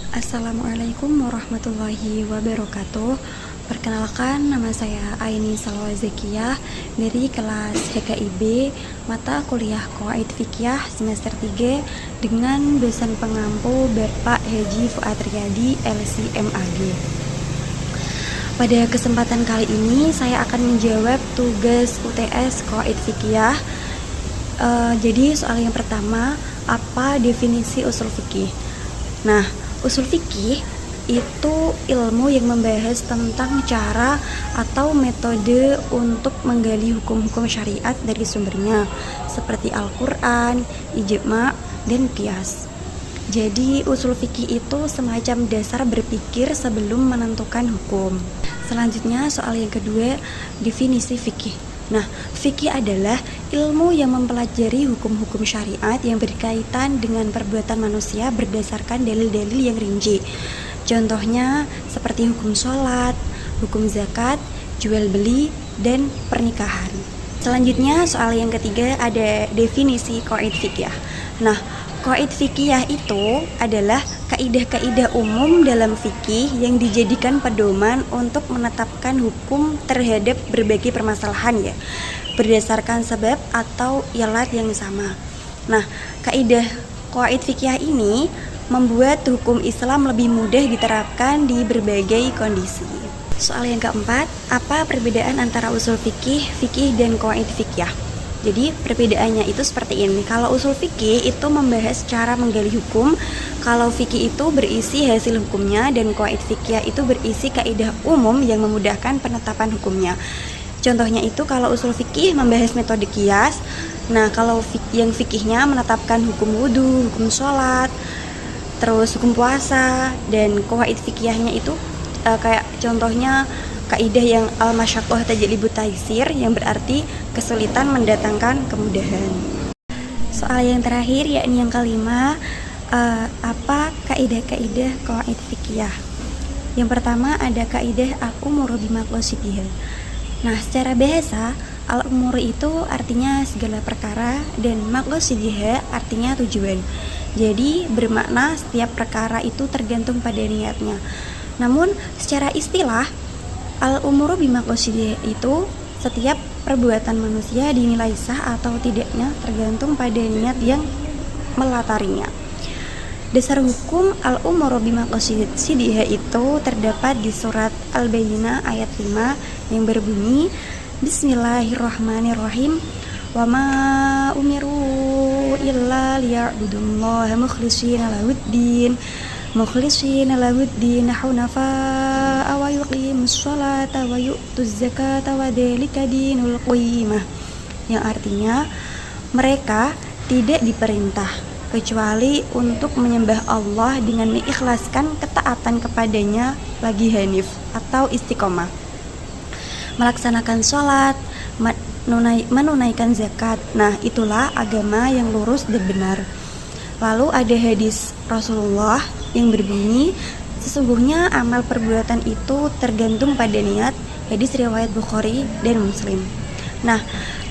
Assalamualaikum warahmatullahi wabarakatuh. Perkenalkan, nama saya Aini Salwa Zakiyah dari kelas HKIB mata kuliah Qawaid Fiqh semester 3 dengan dosen pengampu Bapak Haji Fuad Riyadi LC.MAG. Pada kesempatan kali ini saya akan menjawab tugas UTS Qawaid Fiqh. Jadi soal yang pertama, apa definisi usul fikih? Nah, usul fikih itu ilmu yang membahas tentang cara atau metode untuk menggali hukum-hukum syariat dari sumbernya, seperti Al-Quran, ijma, dan qiyas. Jadi usul fikih itu semacam dasar berpikir sebelum menentukan hukum. Selanjutnya soal yang kedua, definisi fikih. Nah, fikih adalah ilmu yang mempelajari hukum-hukum syariat yang berkaitan dengan perbuatan manusia berdasarkan dalil-dalil yang rinci. Contohnya seperti hukum sholat, hukum zakat, jual beli, dan pernikahan. Selanjutnya soal yang ketiga ada definisi qawaid fiqh. Nah, qawaid fiqh itu adalah kaidah-kaidah umum dalam fikih yang dijadikan pedoman untuk menetapkan hukum terhadap berbagai permasalahan berdasarkan sebab atau ilat yang sama. Nah, kaidah qawaid fiqh ini membuat hukum Islam lebih mudah diterapkan di berbagai kondisi. Soal yang keempat, apa perbedaan antara usul fikih dan qawaid fiqh? Jadi perbedaannya itu seperti ini. Kalau usul fikih itu membahas cara menggali hukum, kalau fikih itu berisi hasil hukumnya, dan qawaid fiqh itu berisi kaidah umum yang memudahkan penetapan hukumnya. Contohnya itu kalau usul fikih membahas metode qiyas. Nah, kalau yang fikihnya menetapkan hukum wudu, hukum sholat, terus hukum puasa, dan qawaid fiqhnya itu kayak contohnya kaidah yang al-masyaqqah tajlibut taysir, yang berarti kesulitan mendatangkan kemudahan. Soal yang terakhir yakni yang kelima, apa kaidah-kaidah qawaid fiqh? Yang pertama ada kaidah al-umuru bimaqasidiha. Nah, secara bahasa al-umuru itu artinya segala perkara dan maqasidiha artinya tujuan. Jadi bermakna setiap perkara itu tergantung pada niatnya. Namun secara istilah al-umuru bimaqasidiha itu setiap perbuatan manusia dinilai sah atau tidaknya tergantung pada niat yang melatarinya. Dasar hukum al-umuru bimaqasidiha itu terdapat di surat Al-Bayyinah ayat 5 yang berbunyi Bismillahirrahmanirrahim wa ma umiru illa liya'budullaha mukhlishina lahuddin hunafa'a wa yuqimus sholata wa yu'tuz zakata wa dzalika dinul qayyimah, yang artinya mereka tidak diperintah kecuali untuk menyembah Allah dengan mengikhlaskan ketaatan kepadanya lagi hanif atau istiqomah, melaksanakan sholat, menunaikan zakat. Nah, itulah agama yang lurus dan benar. Lalu ada hadis Rasulullah yang berbunyi, sesungguhnya amal perbuatan itu tergantung pada niat. Hadis riwayat Bukhari dan Muslim. Nah,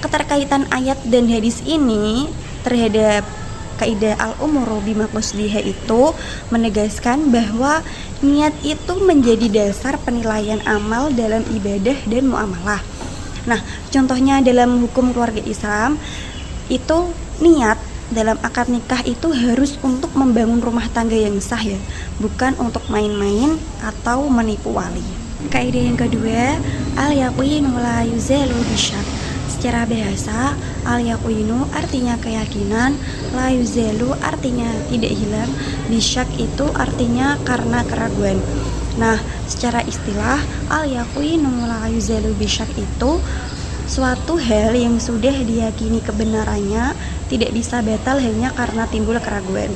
keterkaitan ayat dan hadis ini terhadap kaidah al-umuru bimaqasidiha itu menegaskan bahwa niat itu menjadi dasar penilaian amal dalam ibadah dan muamalah. Nah, contohnya dalam hukum keluarga Islam itu niat dalam akad nikah itu harus untuk membangun rumah tangga yang sah bukan untuk main-main atau menipu wali. Kaidah yang kedua, al-yaqinu la yuzalu bisyak. Secara bahasa, al-yaqinu artinya keyakinan, la yuzalu artinya tidak hilang, bisyak itu artinya karena keraguan. Nah, secara istilah, al-yaqinu la yuzalu bisyak itu suatu hal yang sudah diyakini kebenarannya tidak bisa batal hanya karena timbul keraguan.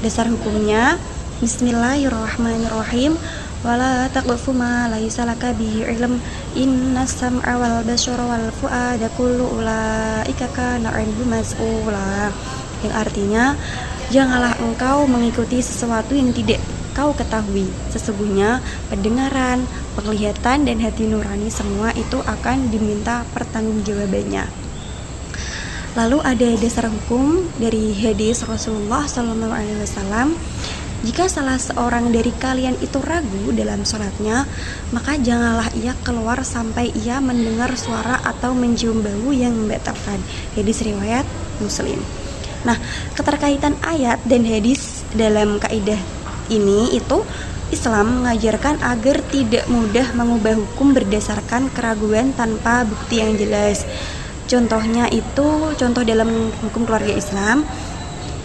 Dasar hukumnya Bismillahirrahmanirrahim, wala taqfu ma laisa laka bihi ilm, innas sam'a wal basara wal fuada kullu ulaika kana anhu mas'ula, yang artinya janganlah engkau mengikuti sesuatu yang tidak kau ketahui, sesungguhnya pendengaran, penglihatan, dan hati nurani semua itu akan diminta pertanggungjawabannya. Lalu ada dasar hukum dari hadis Rasulullah SAW Jika salah seorang dari kalian itu ragu dalam sholatnya, maka janganlah ia keluar sampai ia mendengar suara atau mencium bau yang membatalkan. Hadis riwayat Muslim. Nah, keterkaitan ayat dan hadis dalam kaidah ini itu Islam mengajarkan agar tidak mudah mengubah hukum berdasarkan keraguan tanpa bukti yang jelas. Contohnya itu, contoh dalam hukum keluarga Islam,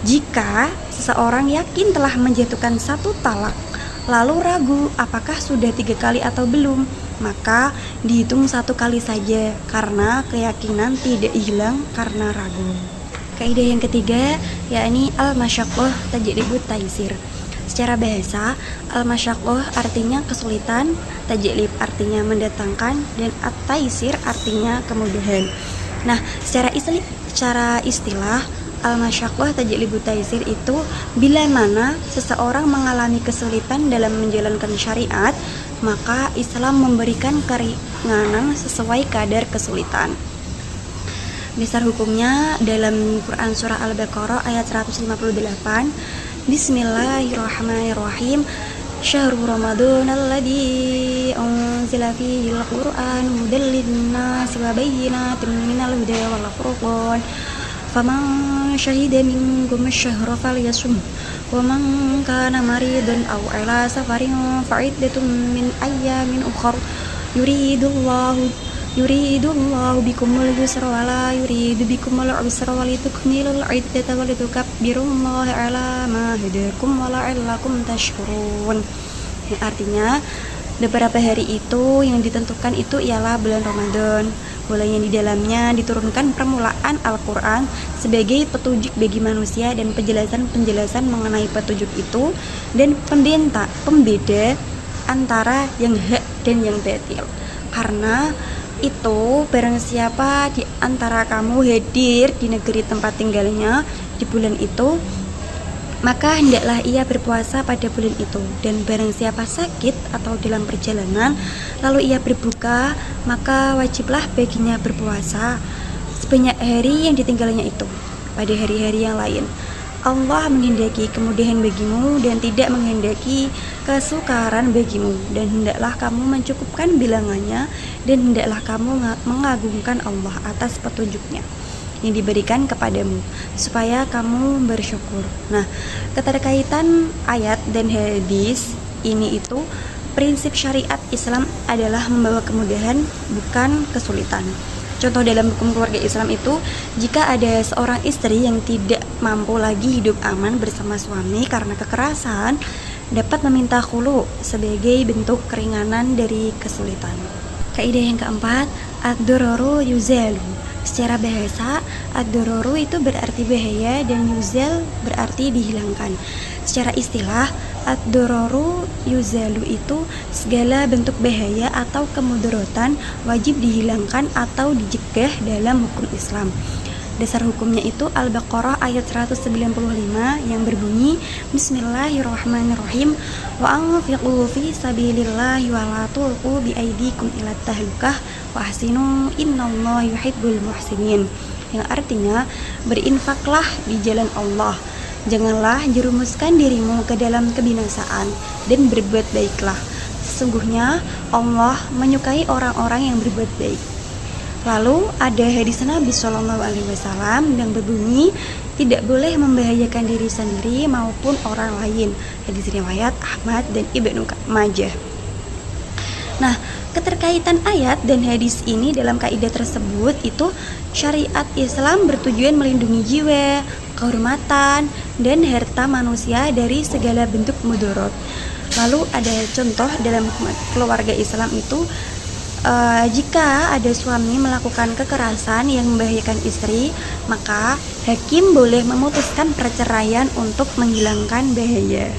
jika seseorang yakin telah menjatuhkan satu talak, lalu ragu apakah sudah 3 kali atau belum, maka dihitung 1 kali saja, karena keyakinan tidak hilang karena ragu. Kaidah yang ketiga, yakni al-masyaqqah tajlibut taisir. Secara bahasa, al-masyaqqah artinya kesulitan, tajlib artinya mendatangkan, dan at-taisir artinya kemudahan. Nah, secara istilah, al-masyaqqah tajlibut taisir itu bila mana seseorang mengalami kesulitan dalam menjalankan syariat, maka Islam memberikan keringanan sesuai kadar kesulitan. Dasar hukumnya dalam Quran surah Al-Baqarah ayat 158, Bismillahirrahmanirrahim. Syahrul Ramadan alladzi unzila fihi al-Qur'an hudan lin-nasi wa bayyinatin minal huda wal furqan. Faman syahida minkum asy-syahra falyasum wa man kana maridan aw ala safarin fa'iddatun min ayyamin ukhra yuridullahu bikumul yusra wa la yuridu bikumul usra wa litukmilul iddata wa litukabbirullaha ala ma hadakum wa la'allakum tashkurun. Yang artinya beberapa hari itu yang ditentukan itu ialah bulan Ramadan, bulan yang di dalamnya diturunkan permulaan Al-Quran sebagai petunjuk bagi manusia dan penjelasan mengenai petunjuk itu dan pembeda antara yang hak dan yang batil. Karena itu barang siapa di antara kamu hadir di negeri tempat tinggalnya di bulan itu, maka hendaklah ia berpuasa pada bulan itu. Dan barang siapa sakit atau dalam perjalanan lalu ia berbuka, maka wajiblah baginya berpuasa sebanyak hari yang ditinggalnya itu pada hari-hari yang lain. Allah menghendaki kemudahan bagimu dan tidak menghendaki kesukaran bagimu, dan hendaklah kamu mencukupkan bilangannya, dan hendaklah kamu mengagungkan Allah atas petunjuknya yang diberikan kepadamu supaya kamu bersyukur. Nah, keterkaitan ayat dan hadis ini itu prinsip syariat Islam adalah membawa kemudahan bukan kesulitan. Contoh dalam hukum keluarga Islam itu, jika ada seorang istri yang tidak mampu lagi hidup aman bersama suami karena kekerasan, dapat meminta khulu sebagai bentuk keringanan dari kesulitan. Kaidah yang keempat, ad-dararu yuzalu. Secara bahasa, ad-dararu itu berarti bahaya dan yuzal berarti dihilangkan. Secara istilah, ad-dararu yuzalu itu segala bentuk bahaya atau kemudaratan wajib dihilangkan atau dicegah dalam hukum Islam. Dasar hukumnya itu Al-Baqarah ayat 195 yang berbunyi, Bismillahirrahmanirrahim, wa anfiqu fi sabilillahi wa la tulqu bi aydikum ila tahlukah wa ahsinu innallaha yuhibbul muhsinin. Yang artinya, berinfaklah di jalan Allah, janganlah jerumuskan dirimu ke dalam kebinasaan, dan berbuat baiklah. Sesungguhnya Allah menyukai orang-orang yang berbuat baik. Lalu ada hadis Nabi Shallallahu Alaihi Wasallam yang berbunyi, tidak boleh membahayakan diri sendiri maupun orang lain. Hadis riwayat Ahmad dan Ibnu Majah. Nah, keterkaitan ayat dan hadis ini dalam kaidah tersebut itu syariat Islam bertujuan melindungi jiwa, kehormatan, dan harta manusia dari segala bentuk mudarat. Lalu ada contoh dalam keluarga Islam itu, jika ada suami melakukan kekerasan yang membahayakan istri, maka hakim boleh memutuskan perceraian untuk menghilangkan bahaya.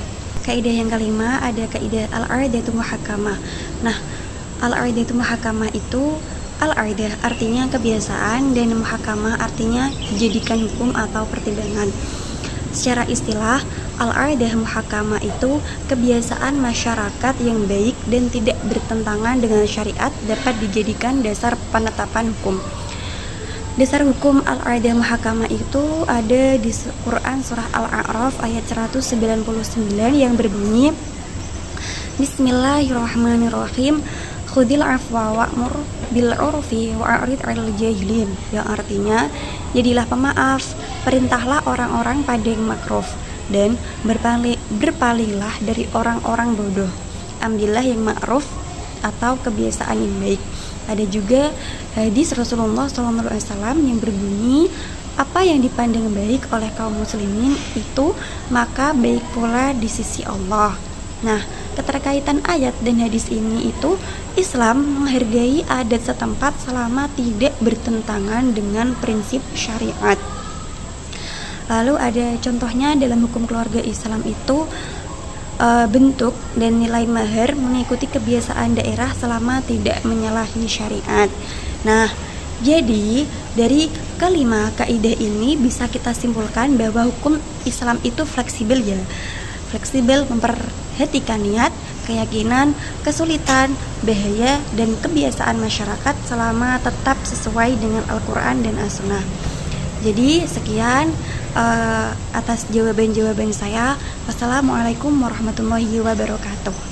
Kaidah yang kelima ada kaidah al-'ardatu muhakkamah. Nah, al-'ardatu muhakkamah itu, al-'adah artinya kebiasaan dan muhakkamah artinya dijadikan hukum atau pertimbangan. Secara istilah, al-'adah muhakkamah itu kebiasaan masyarakat yang baik dan tidak bertentangan dengan syariat dapat dijadikan dasar penetapan hukum. Dasar hukum al-'adah muhakamah itu ada di Quran surah Al-A'raf ayat 199 yang berbunyi Bismillahirrahmanirrahim. Khudil afwa wa'mur bil 'urfi wa'rid 'anil jahilin, yang artinya jadilah pemaaf, perintahlah orang-orang pada yang makruh, dan berpalinglah dari orang-orang bodoh. Ambillah yang ma'ruf atau kebiasaan yang baik. Ada juga hadis Rasulullah SAW yang berbunyi, apa yang dipandang baik oleh kaum muslimin itu maka baik pula di sisi Allah. Nah, keterkaitan ayat dan hadis ini itu Islam menghargai adat setempat selama tidak bertentangan dengan prinsip syariat. Lalu ada contohnya dalam hukum keluarga Islam itu bentuk dan nilai mahar mengikuti kebiasaan daerah selama tidak menyalahi syariat. Nah, jadi dari kelima kaidah ini bisa kita simpulkan bahwa hukum Islam itu fleksibel ya. Fleksibel memperhatikan niat, keyakinan, kesulitan, bahaya, dan kebiasaan masyarakat selama tetap sesuai dengan Al-Quran dan As-Sunnah. Jadi sekian atas jawaban-jawaban saya. Wassalamualaikum warahmatullahi wabarakatuh.